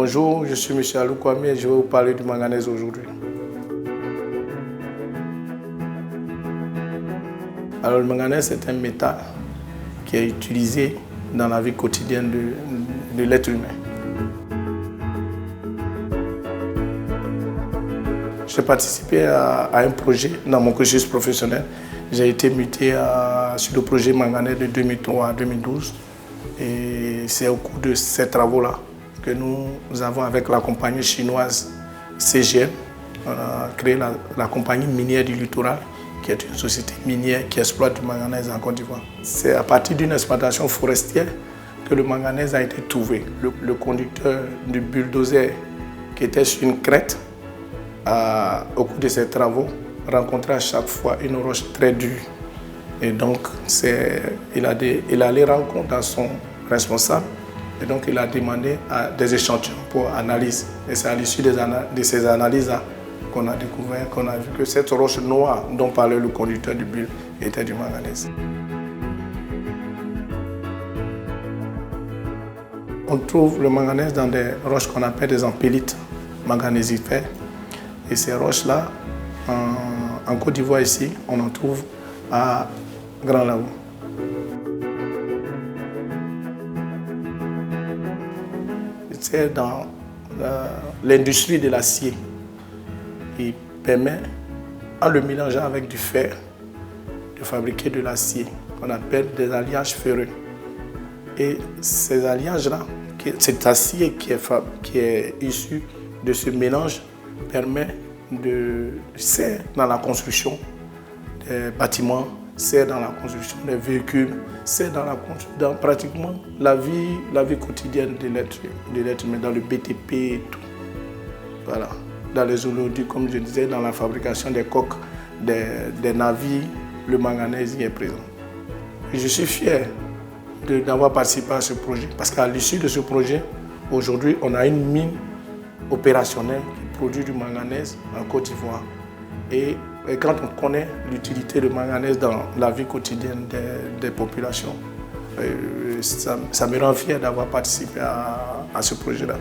Bonjour, je suis M. Alou Kwame et je vais vous parler du manganèse aujourd'hui. Alors le manganèse est un métal qui est utilisé dans la vie quotidienne de l'être humain. J'ai participé à un projet dans mon cursus professionnel. J'ai été muté sur le projet manganèse de 2003 à 2012. Et c'est au cours de ces travaux-là que nous avons, avec la compagnie chinoise CGN, on a créé la compagnie minière du littoral, qui est une société minière qui exploite du manganèse en Côte d'Ivoire. C'est à partir d'une exploitation forestière que le manganèse a été trouvé. Le conducteur du bulldozer qui était sur une crête, au cours de ses travaux, rencontrait à chaque fois une roche très dure. Et donc, il allait rendre compte à son responsable. Et donc, il a demandé des échantillons pour analyse. Et c'est à l'issue de ces analyses-là qu'on a découvert, qu'on a vu que cette roche noire dont parlait le conducteur du bulle était du manganèse. On trouve le manganèse dans des roches qu'on appelle des ampélites manganésifères. Et ces roches-là, en Côte d'Ivoire ici, on en trouve à Grand Laou. C'est dans l'industrie de l'acier. Il permet, en le mélangeant avec du fer, de fabriquer de l'acier qu'on appelle des alliages ferreux. Et ces alliages-là, cet acier qui est issu de ce mélange, sert dans la construction des bâtiments, sert dans la construction des véhicules, sert dans pratiquement la vie quotidienne de l'être humain, dans le BTP et tout. Voilà. Dans les zoologies, comme je disais, dans la fabrication des coques, des navires, le manganèse y est présent. Et je suis fier d'avoir participé à ce projet, parce qu'à l'issue de ce projet, aujourd'hui, on a une mine opérationnelle qui produit du manganèse en Côte d'Ivoire. Et quand on connaît l'utilité du manganèse dans la vie quotidienne des populations, ça me rend fier d'avoir participé à ce projet-là.